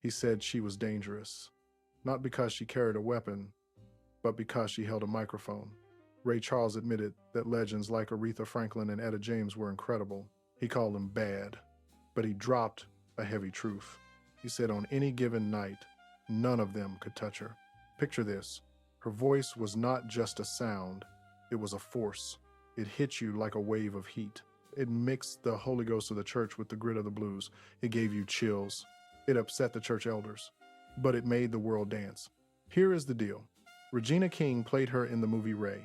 He said she was dangerous, not because she carried a weapon, but because she held a microphone. Ray Charles admitted that legends like Aretha Franklin and Etta James were incredible. He called them bad, but he dropped a heavy truth. He said on any given night, none of them could touch her. Picture this. Her voice was not just a sound, it was a force. It hit you like a wave of heat. It mixed the Holy Ghost of the church with the grit of the blues. It gave you chills. It upset the church elders, but it made the world dance. Here is the deal. Regina King played her in the movie Ray.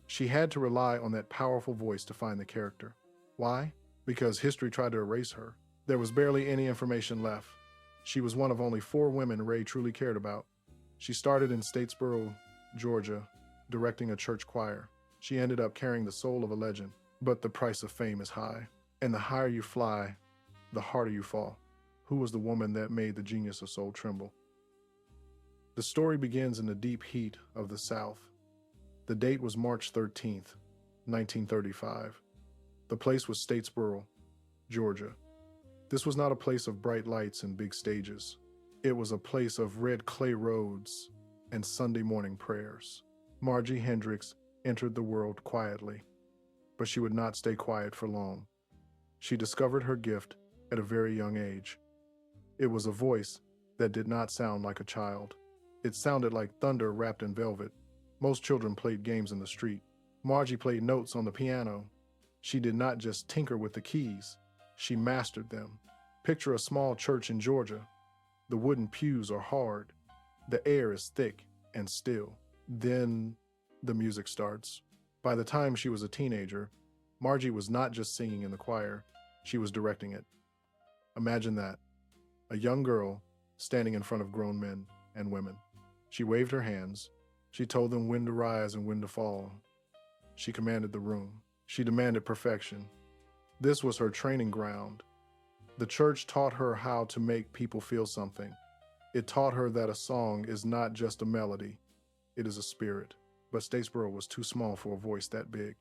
She had to rely on that powerful voice to find the character. Why? Because history tried to erase her. There was barely any information left. She was one of only 4 women Ray truly cared about. She started in Statesboro, Georgia, directing a church choir. She ended up carrying the soul of a legend. But the price of fame is high. And the higher you fly, the harder you fall. Who was the woman that made the genius of soul tremble? The story begins in the deep heat of the South. The date was March 13th, 1935. The place was Statesboro, Georgia. This was not a place of bright lights and big stages. It was a place of red clay roads and Sunday morning prayers. Margie Hendrix entered the world quietly, but she would not stay quiet for long. She discovered her gift at a very young age. It was a voice that did not sound like a child. It sounded like thunder wrapped in velvet. Most children played games in the street. Margie played notes on the piano. She did not just tinker with the keys, she mastered them. Picture a small church in Georgia. The wooden pews are hard. The air is thick and still. Then the music starts. By the time she was a teenager, Margie was not just singing in the choir, she was directing it. Imagine that. A young girl standing in front of grown men and women. She waved her hands. She told them when to rise and when to fall. She commanded the room. She demanded perfection. This was her training ground. The church taught her how to make people feel something. It taught her that a song is not just a melody, it is a spirit. But Statesboro was too small for a voice that big.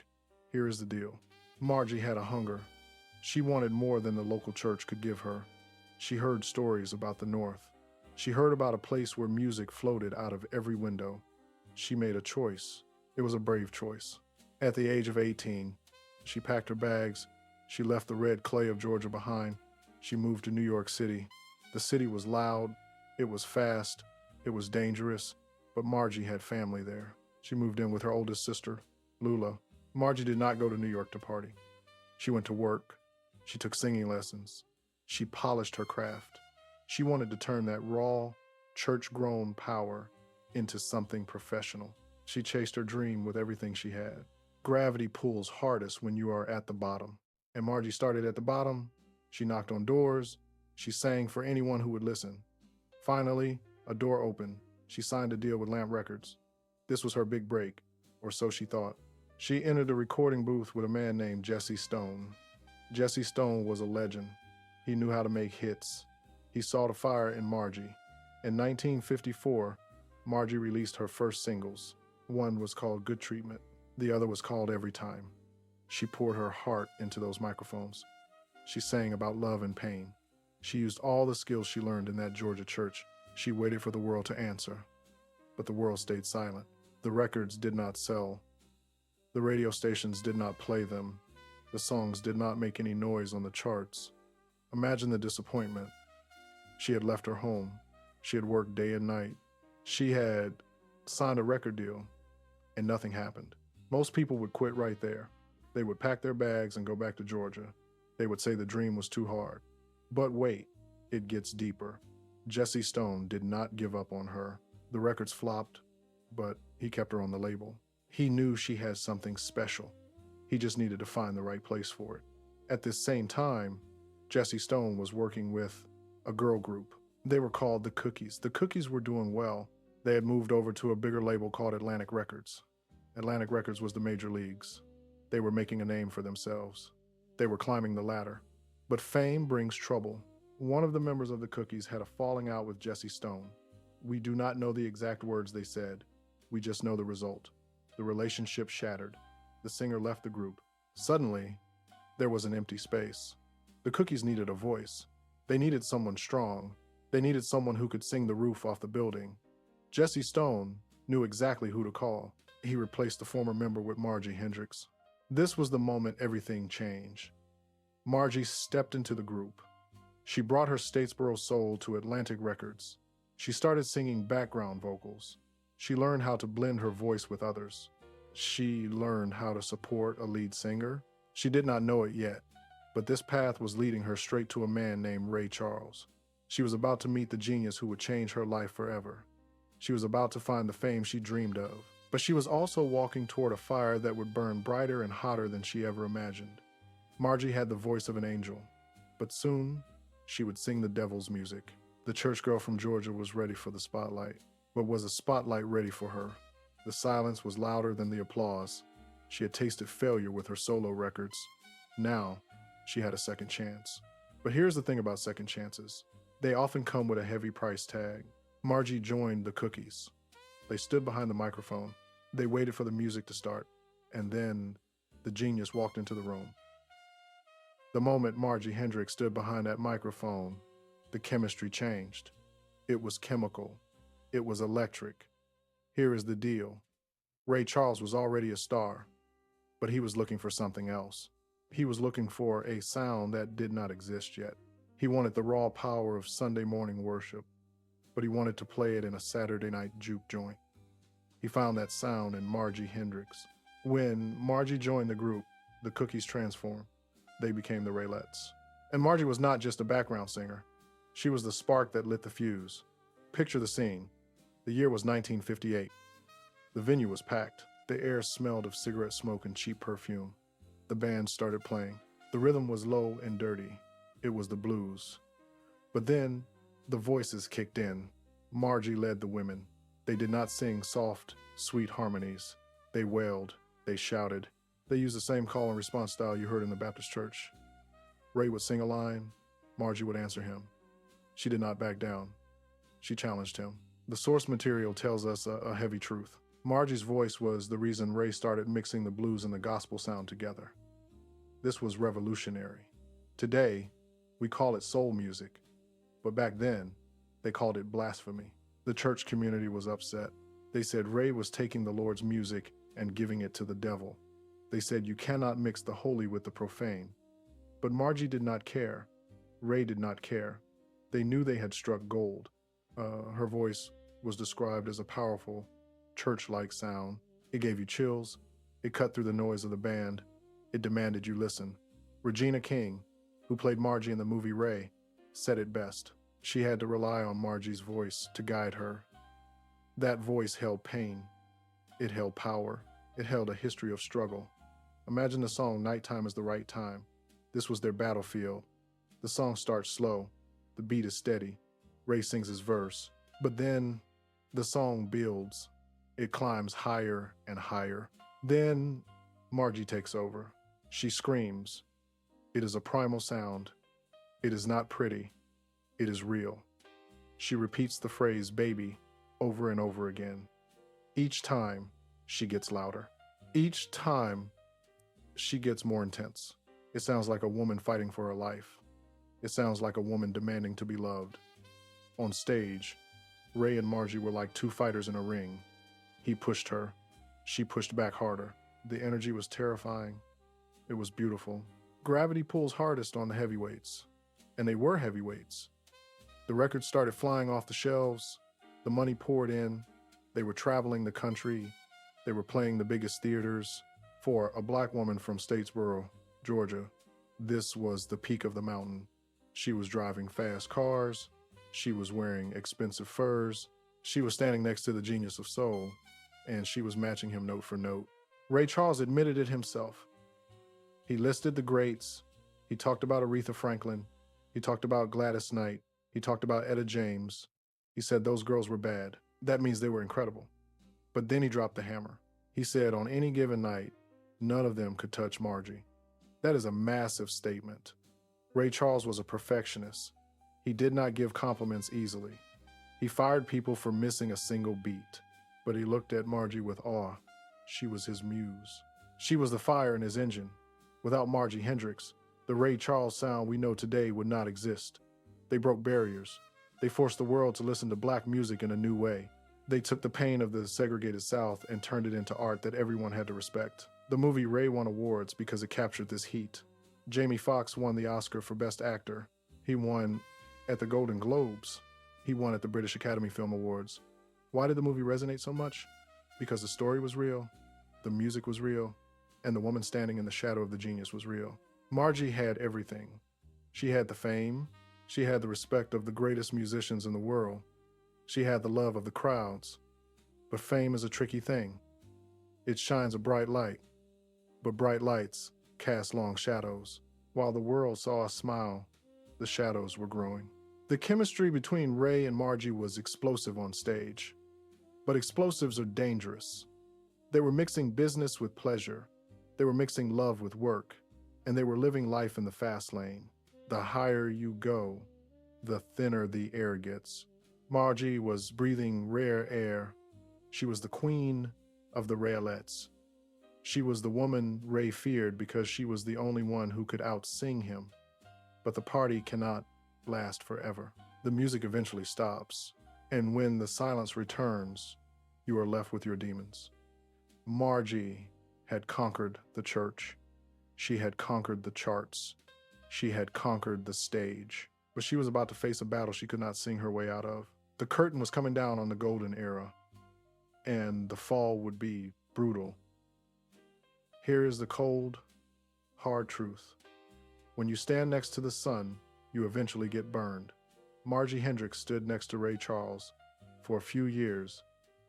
Here is the deal. Margie had a hunger. She wanted more than the local church could give her. She heard stories about the North. She heard about a place where music floated out of every window. She made a choice. It was a brave choice. At the age of 18, she packed her bags. She left the red clay of Georgia behind. She moved to New York City. The city was loud. It was fast. It was dangerous. But Margie had family there. She moved in with her oldest sister, Lula. Margie did not go to New York to party. She went to work. She took singing lessons. She polished her craft. She wanted to turn that raw, church-grown power into something professional. She chased her dream with everything she had. Gravity pulls hardest when you are at the bottom. And Margie started at the bottom. She knocked on doors. She sang for anyone who would listen. Finally, a door opened. She signed a deal with Lamp Records. This was her big break, or so she thought. She entered a recording booth with a man named Jesse Stone. Jesse Stone was a legend. He knew how to make hits. He saw the fire in Margie. In 1954, Margie released her first singles. One was called Good Treatment. The other was called Every Time. She poured her heart into those microphones. She sang about love and pain. She used all the skills she learned in that Georgia church. She waited for the world to answer, but the world stayed silent. The records did not sell. The radio stations did not play them. The songs did not make any noise on the charts. Imagine the disappointment. She had left her home. She had worked day and night. She had signed a record deal, and nothing happened. Most people would quit right there. They would pack their bags and go back to Georgia. They would say the dream was too hard. But wait, it gets deeper. Jesse Stone did not give up on her. The records flopped, but he kept her on the label. He knew she had something special. He just needed to find the right place for it. At this same time, Jesse Stone was working with a girl group. They were called the Cookies. The Cookies were doing well. They had moved over to a bigger label called Atlantic Records. Atlantic Records was the major leagues. They were making a name for themselves. They were climbing the ladder. But fame brings trouble. One of the members of the Cookies had a falling out with Jesse Stone. We do not know the exact words they said. We just know the result. The relationship shattered. The singer left the group. Suddenly, there was an empty space. The Cookies needed a voice. They needed someone strong, They needed someone who could sing the roof off the building. Jesse Stone knew exactly who to call. He replaced the former member with Margie Hendrix. This was the moment everything changed. Margie stepped into the group. She brought her Statesboro soul to Atlantic Records. She started singing background vocals. She learned how to blend her voice with others. She learned how to support a lead singer. She did not know it yet, but this path was leading her straight to a man named Ray Charles. She was about to meet the genius who would change her life forever. She was about to find the fame she dreamed of, but she was also walking toward a fire that would burn brighter and hotter than she ever imagined. Margie had the voice of an angel, but soon she would sing the devil's music. The church girl from Georgia was ready for the spotlight, but was the spotlight ready for her? The silence was louder than the applause. She had tasted failure with her solo records. Now, she had a second chance. But here's the thing about second chances. They often come with a heavy price tag. Margie joined the Cookies. They stood behind the microphone. They waited for the music to start, and then the genius walked into the room. The moment Margie Hendrix stood behind that microphone, the chemistry changed. It was chemical. It was electric. Here is the deal. Ray Charles was already a star, but he was looking for something else. He was looking for a sound that did not exist yet. He wanted the raw power of Sunday morning worship, but he wanted to play it in a Saturday night juke joint. He found that sound in Margie Hendrix. When Margie joined the group, the Cookies transformed. They became the Raelettes. And Margie was not just a background singer. She was the spark that lit the fuse. Picture the scene. The year was 1958. The venue was packed. The air smelled of cigarette smoke and cheap perfume. The band started playing. The rhythm was low and dirty. It was the blues. But then, the voices kicked in. Margie led the women. They did not sing soft, sweet harmonies. They wailed. They shouted. They used the same call and response style you heard in the Baptist church. Ray would sing a line. Margie would answer him. She did not back down. She challenged him. The source material tells us a heavy truth. Margie's voice was the reason Ray started mixing the blues and the gospel sound together. This was revolutionary. Today, we call it soul music, but back then, they called it blasphemy. The church community was upset. They said Ray was taking the Lord's music and giving it to the devil. They said you cannot mix the holy with the profane. But Margie did not care. Ray did not care. They knew they had struck gold. Her voice was described as a powerful, church-like sound. It gave you chills. It cut through the noise of the band. It demanded you listen. Regina King, who played Margie in the movie Ray, said it best. She had to rely on Margie's voice to guide her. That voice held pain. It held power. It held a history of struggle. Imagine the song Nighttime is the Right Time. This was their battlefield. The song starts slow. The beat is steady. Ray sings his verse. But then the song builds. It climbs higher and higher. Then Margie takes over. She screams. It is a primal sound. It is not pretty. It is real. She repeats the phrase baby over and over again. Each time she gets louder. Each time she gets more intense. It sounds like a woman fighting for her life. It sounds like a woman demanding to be loved. On stage, Ray and Margie were like two fighters in a ring. He pushed her. She pushed back harder. The energy was terrifying. It was beautiful. Gravity pulls hardest on the heavyweights. And they were heavyweights. The records started flying off the shelves. The money poured in. They were traveling the country. They were playing the biggest theaters. For a black woman from Statesboro, Georgia, this was the peak of the mountain. She was driving fast cars. She was wearing expensive furs. She was standing next to the genius of soul, and she was matching him note for note. Ray Charles admitted it himself. He listed the greats. He talked about Aretha Franklin. He talked about Gladys Knight. He talked about Etta James. He said those girls were bad. That means they were incredible. But then he dropped the hammer. He said on any given night, none of them could touch Margie. That is a massive statement. Ray Charles was a perfectionist. He did not give compliments easily. He fired people for missing a single beat, but he looked at Margie with awe. She was his muse. She was the fire in his engine. Without Margie Hendrix, the Ray Charles sound we know today would not exist. They broke barriers. They forced the world to listen to black music in a new way. They took the pain of the segregated South and turned it into art that everyone had to respect. The movie Ray won awards because it captured this heat. Jamie Foxx won the Oscar for Best Actor. He won at the Golden Globes. He won at the British Academy Film Awards. Why did the movie resonate so much? Because the story was real, the music was real, and the woman standing in the shadow of the genius was real. Margie had everything. She had the fame. She had the respect of the greatest musicians in the world. She had the love of the crowds. But fame is a tricky thing. It shines a bright light, but bright lights cast long shadows. While the world saw a smile, the shadows were growing. The chemistry between Ray and Margie was explosive on stage. But explosives are dangerous. They were mixing business with pleasure. They were mixing love with work. And they were living life in the fast lane. The higher you go, the thinner the air gets. Margie was breathing rare air. She was the queen of the Raelettes. She was the woman Ray feared because she was the only one who could out-sing him. But the party cannot last forever. The music eventually stops. And when the silence returns, you are left with your demons. Margie had conquered the church. She had conquered the charts. She had conquered the stage. But she was about to face a battle she could not sing her way out of. The curtain was coming down on the golden era, and the fall would be brutal. Here is the cold, hard truth. When you stand next to the sun, you eventually get burned. Margie Hendrix stood next to Ray Charles. For a few years,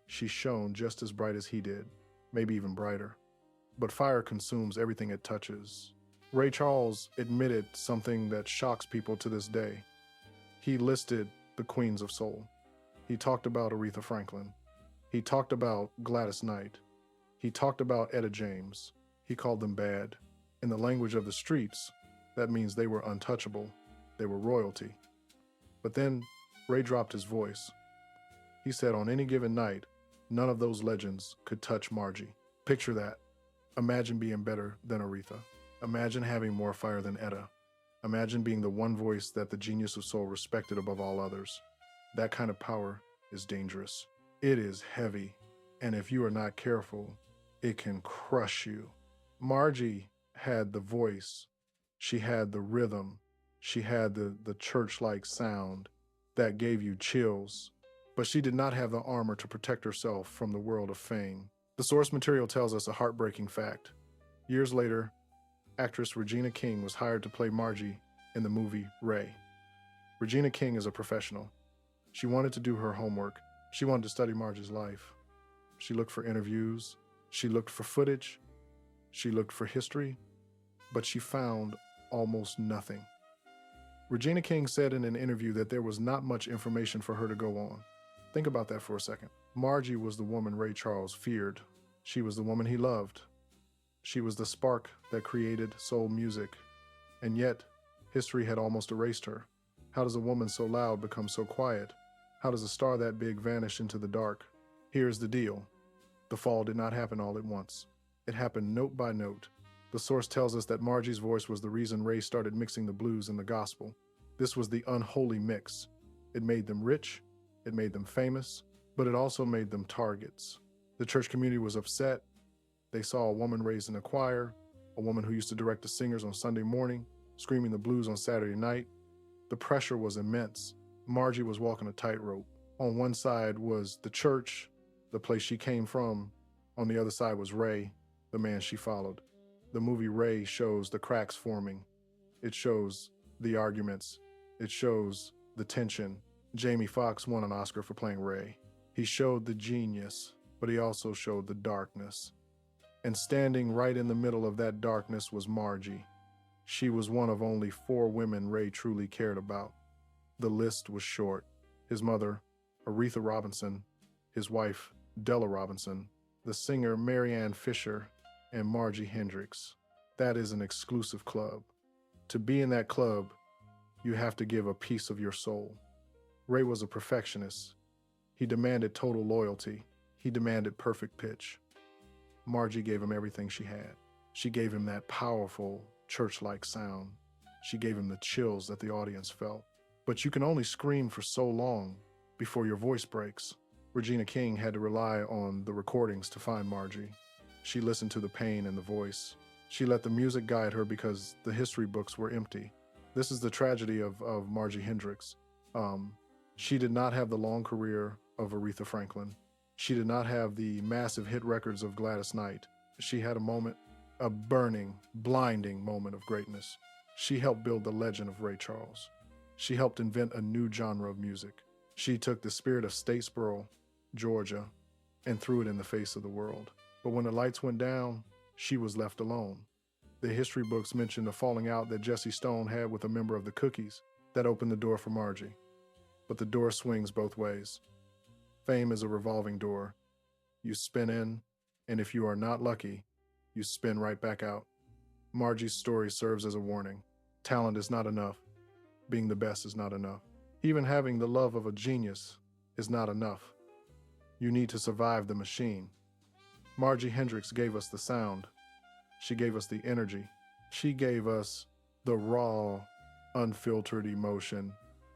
she shone just as bright as he did, maybe even brighter. But fire consumes everything it touches. Ray Charles admitted something that shocks people to this day. He listed the Queens of Soul. He talked about Aretha Franklin. He talked about Gladys Knight. He talked about Etta James. He called them bad. In the language of the streets, that means they were untouchable. They were royalty. But then Ray dropped his voice. He said on any given night, none of those legends could touch Margie. Picture that. Imagine being better than Aretha. Imagine having more fire than Etta. Imagine being the one voice that the genius of soul respected above all others. That kind of power is dangerous. It is heavy, and if you are not careful, it can crush you. Margie had the voice. She had the rhythm. She had the church-like sound that gave you chills. But she did not have the armor to protect herself from the world of fame. The source material tells us a heartbreaking fact. Years later, actress Regina King was hired to play Margie in the movie Ray. Regina King is a professional. She wanted to do her homework. She wanted to study Margie's life. She looked for interviews. She looked for footage. She looked for history. But she found almost nothing. Regina King said in an interview that there was not much information for her to go on. Think about that for a second. Margie was the woman Ray Charles feared. She was the woman he loved. She was the spark that created soul music. And yet, history had almost erased her. How does a woman so loud become so quiet? How does a star that big vanish into the dark? Here's the deal. The fall did not happen all at once. It happened note by note. The source tells us that Margie's voice was the reason Ray started mixing the blues and the gospel. This was the unholy mix. It made them rich, it made them famous, but it also made them targets. The church community was upset. They saw a woman raised in a choir, a woman who used to direct the singers on Sunday morning, screaming the blues on Saturday night. The pressure was immense. Margie was walking a tightrope. On one side was the church, the place she came from. On the other side was Ray, the man she followed. The movie Ray shows the cracks forming. It shows the arguments. It shows the tension. Jamie Foxx won an Oscar for playing Ray. He showed the genius, but he also showed the darkness. And standing right in the middle of that darkness was Margie. She was one of only 4 women Ray truly cared about. The list was short. His mother, Aretha Robinson, his wife, Della Robinson, the singer Marianne Fisher, and Margie Hendrix. That is an exclusive club. To be in that club, you have to give a piece of your soul. Ray was a perfectionist. He demanded total loyalty. He demanded perfect pitch. Margie gave him everything she had. She gave him that powerful, church-like sound. She gave him the chills that the audience felt. But you can only scream for so long before your voice breaks. Regina King had to rely on the recordings to find Margie. She listened to the pain in the voice. She let the music guide her because the history books were empty. This is the tragedy of Margie Hendrix. She did not have the long career of Aretha Franklin. She did not have the massive hit records of Gladys Knight. She had a moment, a burning, blinding moment of greatness. She helped build the legend of Ray Charles. She helped invent a new genre of music. She took the spirit of Statesboro, Georgia, and threw it in the face of the world. But when the lights went down, she was left alone. The history books mention the falling out that Jesse Stone had with a member of the Cookies that opened the door for Margie. But the door swings both ways. Fame is a revolving door. You spin in, and if you are not lucky, you spin right back out. Margie's story serves as a warning. Talent is not enough. Being the best is not enough. Even having the love of a genius is not enough. You need to survive the machine. Margie Hendrix gave us the sound. She gave us the energy. She gave us the raw, unfiltered emotion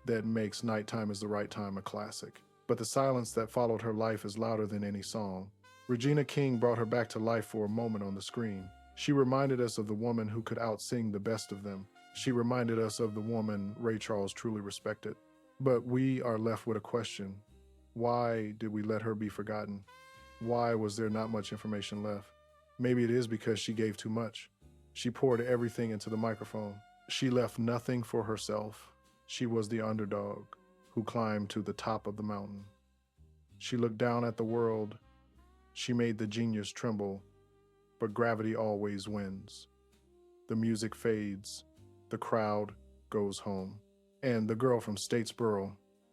that makes Nighttime is the Right Time a classic. But the silence that followed her life is louder than any song. Regina King brought her back to life for a moment on the screen. She reminded us of the woman who could outsing the best of them. She reminded us of the woman Ray Charles truly respected. But we are left with a question. Why did we let her be forgotten? Why was there not much information left? Maybe it is because she gave too much. She poured everything into the microphone. She left nothing for herself. She was the underdog who climbed to the top of the mountain. She looked down at the world. She made the genius tremble, but gravity always wins. The music fades. The crowd goes home. And the girl from Statesboro,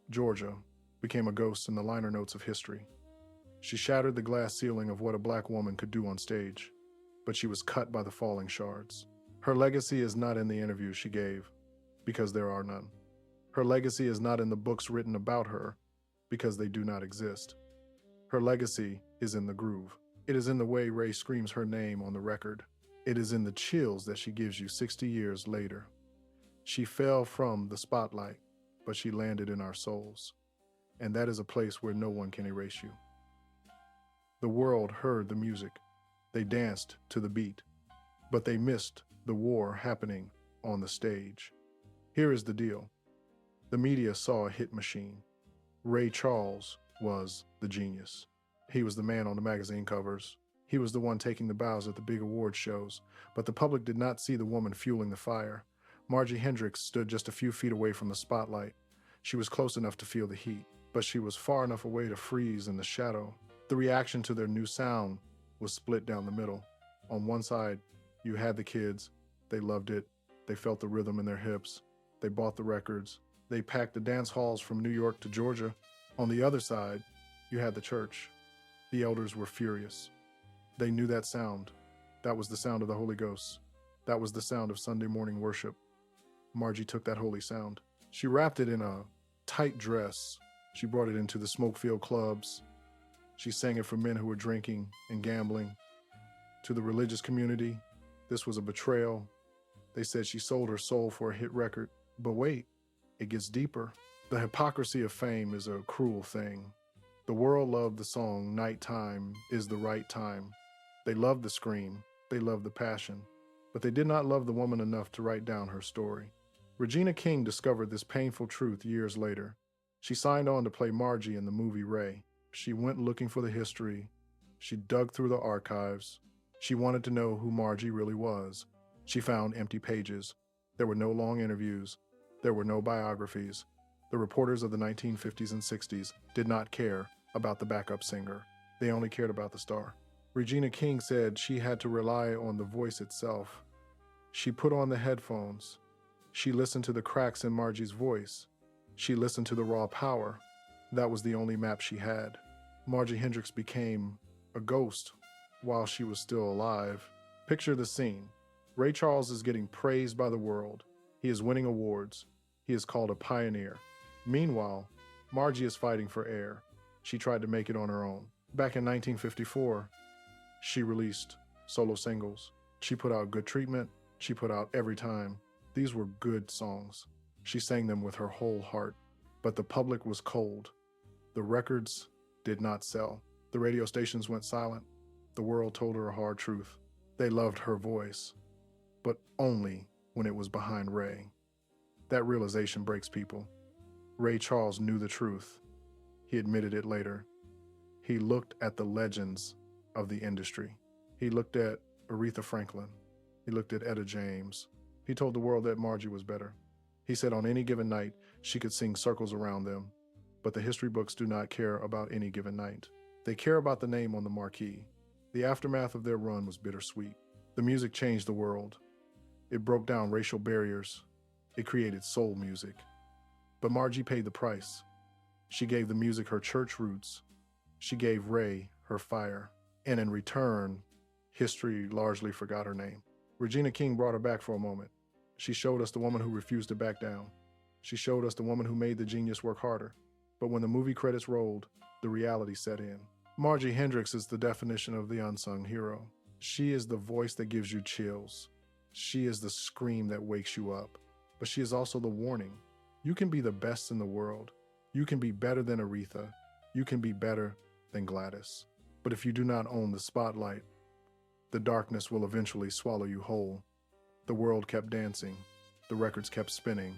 Georgia, became a ghost in the liner notes of history. She shattered the glass ceiling of what a black woman could do on stage, but she was cut by the falling shards. Her legacy is not in the interviews she gave, because there are none. Her legacy is not in the books written about her, because they do not exist. Her legacy is in the groove. It is in the way Ray screams her name on the record. It is in the chills that she gives you 60 years later. She fell from the spotlight, but she landed in our souls. And that is a place where no one can erase you. The world heard the music. They danced to the beat, but they missed the war happening on the stage. Here is the deal. The media saw a hit machine. Ray Charles was the genius. He was the man on the magazine covers. He was the one taking the bows at the big award shows, but the public did not see the woman fueling the fire. Margie Hendrix stood just a few feet away from the spotlight. She was close enough to feel the heat, but she was far enough away to freeze in the shadow. The reaction to their new sound was split down the middle. On one side, you had the kids. They loved it. They felt the rhythm in their hips. They bought the records. They packed the dance halls from New York to Georgia. On the other side, you had the church. The elders were furious. They knew that sound. That was the sound of the Holy Ghost. That was the sound of Sunday morning worship. Margie took that holy sound. She wrapped it in a tight dress. She brought it into the smoke-filled clubs. She sang it for men who were drinking and gambling. To the religious community, this was a betrayal. They said she sold her soul for a hit record. But wait, it gets deeper. The hypocrisy of fame is a cruel thing. The world loved the song Nighttime is the Right Time. They loved the scream. They loved the passion. But they did not love the woman enough to write down her story. Regina King discovered this painful truth years later. She signed on to play Margie in the movie Ray. She went looking for the history. She dug through the archives. She wanted to know who Margie really was. She found empty pages. There were no long interviews. There were no biographies. The reporters of the 1950s and 60s did not care about the backup singer. They only cared about the star. Regina King said she had to rely on the voice itself. She put on the headphones. She listened to the cracks in Margie's voice. She listened to the raw power. That was the only map she had. Margie Hendrix became a ghost while she was still alive. Picture the scene. Ray Charles is getting praised by the world. He is winning awards. He is called a pioneer. Meanwhile, Margie is fighting for air. She tried to make it on her own. Back in 1954, she released solo singles. She put out Good Treatment. She put out Every Time. These were good songs. She sang them with her whole heart. But the public was cold. The records did not sell. The radio stations went silent. The world told her a hard truth. They loved her voice, but only when it was behind Ray. That realization breaks people. Ray Charles knew the truth. He admitted it later. He looked at the legends of the industry. He looked at Aretha Franklin. He looked at Etta James. He told the world that Margie was better. He said on any given night, she could sing circles around them. But the history books do not care about any given night. They care about the name on the marquee. The aftermath of their run was bittersweet. The music changed the world. It broke down racial barriers. It created soul music. But Margie paid the price. She gave the music her church roots. She gave Ray her fire. And in return, history largely forgot her name. Regina King brought her back for a moment. She showed us the woman who refused to back down. She showed us the woman who made the genius work harder. But when the movie credits rolled, the reality set in. Margie Hendrix is the definition of the unsung hero. She is the voice that gives you chills. She is the scream that wakes you up. But she is also the warning. You can be the best in the world. You can be better than Aretha. You can be better than Gladys. But if you do not own the spotlight, the darkness will eventually swallow you whole. The world kept dancing. The records kept spinning.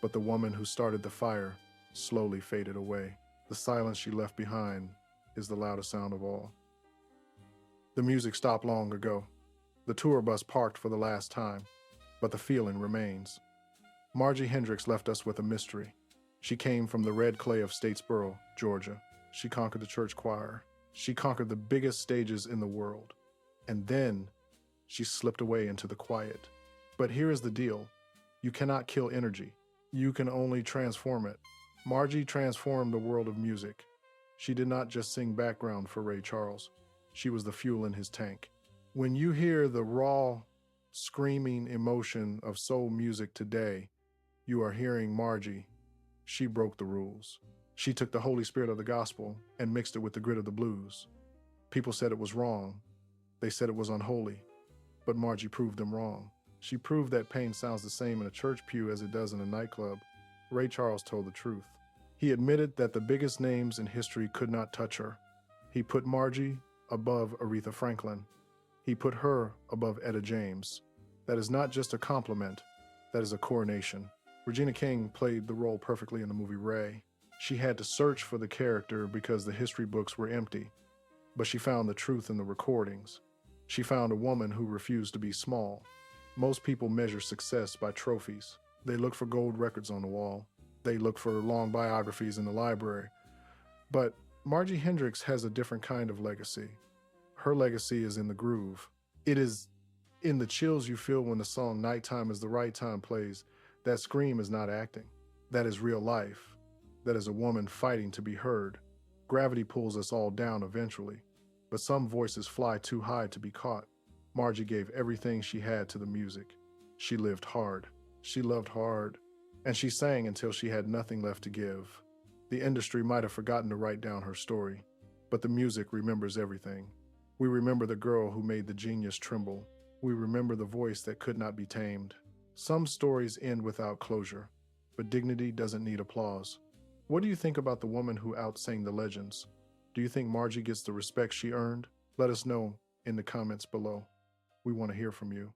But the woman who started the fire slowly faded away. The silence she left behind is the loudest sound of all. The music stopped long ago. The tour bus parked for the last time, but the feeling remains. Margie Hendrix left us with a mystery. She came from the red clay of Statesboro, Georgia. She conquered the church choir. She conquered the biggest stages in the world. And then she slipped away into the quiet. But here is the deal. You cannot kill energy. You can only transform it. Margie transformed the world of music. She did not just sing background for Ray Charles. She was the fuel in his tank. When you hear the raw, screaming emotion of soul music today, you are hearing Margie. She broke the rules. She took the Holy Spirit of the gospel and mixed it with the grit of the blues. People said it was wrong. They said it was unholy. But Margie proved them wrong. She proved that pain sounds the same in a church pew as it does in a nightclub. Ray Charles told the truth. He admitted that the biggest names in history could not touch her. He put Margie above Aretha Franklin. He put her above Etta James. That is not just a compliment, that is a coronation. Regina King played the role perfectly in the movie Ray. She had to search for the character because the history books were empty, but she found the truth in the recordings. She found a woman who refused to be small. Most people measure success by trophies. They look for gold records on the wall. They look for long biographies in the library. But Margie Hendrix has a different kind of legacy. Her legacy is in the groove. It is in the chills you feel when the song Nighttime is the Right Time plays. That scream is not acting. That is real life. That is a woman fighting to be heard. Gravity pulls us all down eventually, but some voices fly too high to be caught. Margie gave everything she had to the music. She lived hard. She loved hard. And she sang until she had nothing left to give. The industry might have forgotten to write down her story, but the music remembers everything. We remember the girl who made the genius tremble. We remember the voice that could not be tamed. Some stories end without closure, but dignity doesn't need applause. What do you think about the woman who outsang the legends? Do you think Margie gets the respect she earned? Let us know in the comments below. We want to hear from you.